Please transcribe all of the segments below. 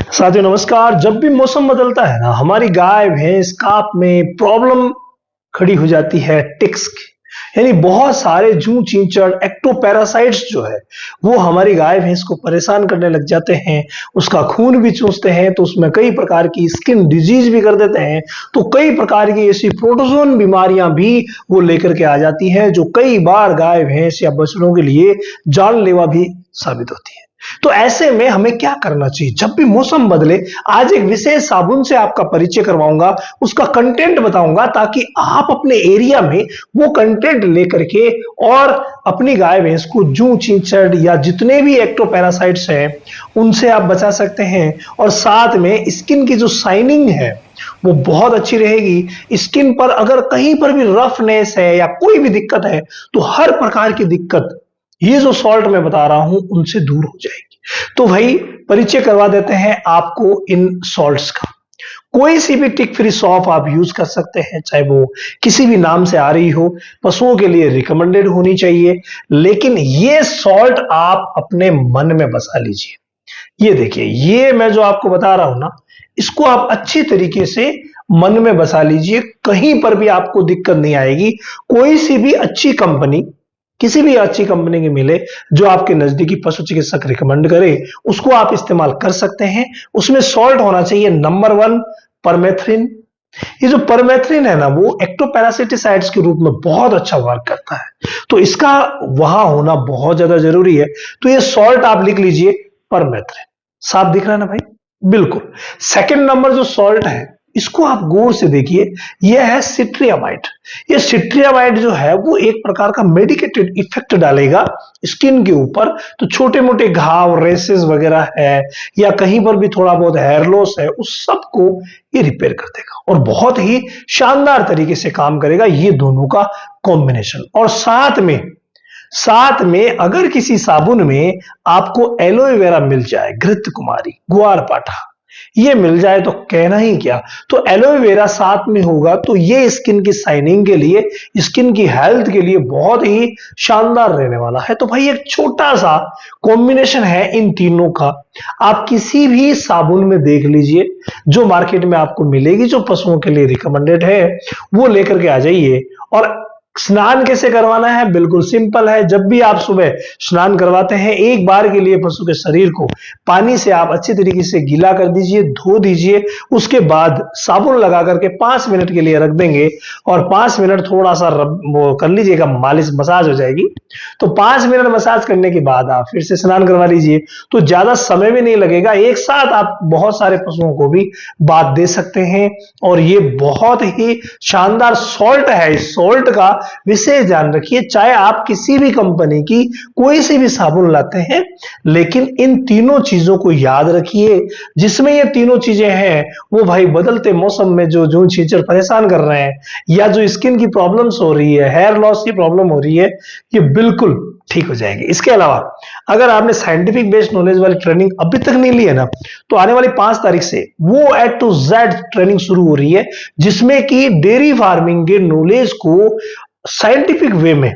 साथियों नमस्कार। जब भी मौसम बदलता है ना, हमारी गाय भैंस काफ में प्रॉब्लम खड़ी हो जाती है टिक्स की। यानी बहुत सारे जू चींचड़ एक्टोपैरासाइट्स जो है वो हमारी गाय भैंस को परेशान करने लग जाते हैं। उसका खून भी चूसते हैं तो उसमें कई प्रकार की स्किन डिजीज भी कर देते हैं। तो कई प्रकार की ऐसी प्रोटोजोन बीमारियां भी वो लेकर के आ जाती हैं जो कई बार गाय भैंस या बछड़ों के लिए जानलेवा भी साबित होती है। तो ऐसे में हमें क्या करना चाहिए जब भी मौसम बदले। आज एक विशेष साबुन से आपका परिचय करवाऊंगा, उसका कंटेंट बताऊंगा ताकि आप अपने एरिया में वो कंटेंट लेकर के और अपनी गाय भैंस को जू चींचड़ या जितने भी एक्टोपैरासाइट्स हैं उनसे आप बचा सकते हैं। और साथ में स्किन की जो शाइनिंग है वो बहुत अच्छी रहेगी। स्किन पर अगर कहीं पर भी रफनेस है या कोई भी दिक्कत है तो हर प्रकार की दिक्कत ये जो सॉल्ट मैं बता रहा हूं उनसे दूर हो जाएगी। तो भाई परिचय करवा देते हैं आपको इन सॉल्ट्स का। कोई सी भी टिक फ्री सॉप आप यूज कर सकते हैं, चाहे वो किसी भी नाम से आ रही हो, पशुओं के लिए रिकमेंडेड होनी चाहिए। लेकिन ये सॉल्ट आप अपने मन में बसा लीजिए। ये देखिए, ये मैं जो आपको बता रहा हूं ना, इसको आप अच्छी तरीके से मन में बसा लीजिए। कहीं पर भी आपको दिक्कत नहीं आएगी। कोई सी भी अच्छी कंपनी, किसी भी अच्छी कंपनी की मिले जो आपके नजदीकी पशु चिकित्सक रिकमेंड करे, उसको आप इस्तेमाल कर सकते हैं। उसमें सॉल्ट होना चाहिए नंबर 1 परमेथ्रिन। ये जो परमेथ्रिन है ना, वो एक्टोपैरासिटिसाइड्स के रूप में बहुत अच्छा वर्क करता है, तो इसका वहां होना बहुत ज्यादा जरूरी है। तो ये सॉल्ट आप लिख लीजिए, परमेथ्रिन। साफ दिख रहा है ना भाई? बिल्कुल। सेकंड नंबर जो सॉल्ट है, इसको आप गौर से देखिए, यह है सिट्रियामाइड। ये सिट्रियामाइड जो है वो एक प्रकार का मेडिकेटेड इफेक्ट डालेगा स्किन के ऊपर। तो छोटे मोटे घाव, रेसेस वगैरह है या कहीं पर भी थोड़ा बहुत हेयर लॉस है, उस सब को ये रिपेयर कर देगा और बहुत ही शानदार तरीके से काम करेगा ये दोनों का कॉम्बिनेशन। और साथ में अगर किसी साबुन में आपको एलोवेरा मिल जाए, घृत कुमारी, ग्वारपाठा, ये मिल जाए तो कहना ही क्या। तो एलोवेरा साथ में होगा तो ये स्किन की शाइनिंग के लिए, स्किन की हेल्थ के लिए बहुत ही शानदार रहने वाला है। तो भाई एक छोटा सा कॉम्बिनेशन है इन तीनों का। आप किसी भी साबुन में देख लीजिए जो मार्केट में आपको मिलेगी, जो पशुओं के लिए रिकमेंडेड है, वो लेकर के आ जाइए। और स्नान कैसे करवाना है? बिल्कुल सिंपल है। जब भी आप सुबह स्नान करवाते हैं, एक बार के लिए पशु के शरीर को पानी से आप अच्छी तरीके से गीला कर दीजिए, धो दीजिए। उसके बाद साबुन लगा करके 5 मिनट के लिए रख देंगे और 5 मिनट थोड़ा सा वो कर लीजिएगा, मालिश, मसाज हो जाएगी। तो 5 मिनट मसाज करने के बाद आप फिर से स्नान करवा लीजिए, तो ज्यादा समय भी नहीं लगेगा। एक साथ आप बहुत सारे पशुओं को भी बात दे सकते हैं। और ये बहुत ही शानदार सॉल्ट है। इस सॉल्ट का विशेष ध्यान रखिए, चाहे आप किसी भी कंपनी की कोई सी भी साबुन लाते हैं, लेकिन इन तीनों चीजों को याद रखिए। जिसमें ये तीनों चीजें हैं वो भाई बदलते मौसम में जो जून चीचड़ परेशान कर रहे हैं या जो स्किन की प्रॉब्लम्स हो रही है, हेयर लॉस की प्रॉब्लम हो रही है, ये बिल्कुल ठीक हो जाएंगे। इसके अलावा अगर आपने साइंटिफिक बेस्ड नॉलेज वाली ट्रेनिंग अभी तक नहीं ली है ना, तो आने वाली 5 तारीख से वो A to Z ट्रेनिंग शुरू हो रही है, जिसमें कि डेयरी फार्मिंग के नॉलेज को साइंटिफिक वे में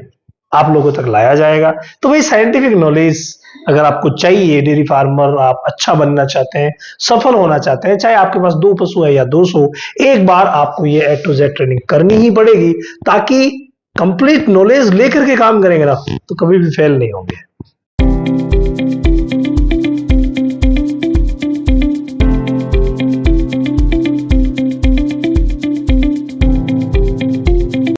आप लोगों तक लाया जाएगा। तो भाई साइंटिफिक नॉलेज अगर आपको चाहिए, डेयरी फार्मर आप अच्छा बनना चाहते हैं, सफल होना चाहते हैं, चाहे आपके पास 2 पशु है या 200, एक बार आपको ये A to Z ट्रेनिंग करनी ही पड़ेगी, ताकि कंप्लीट नॉलेज लेकर के काम करेंगे ना तो कभी भी फेल नहीं होंगे।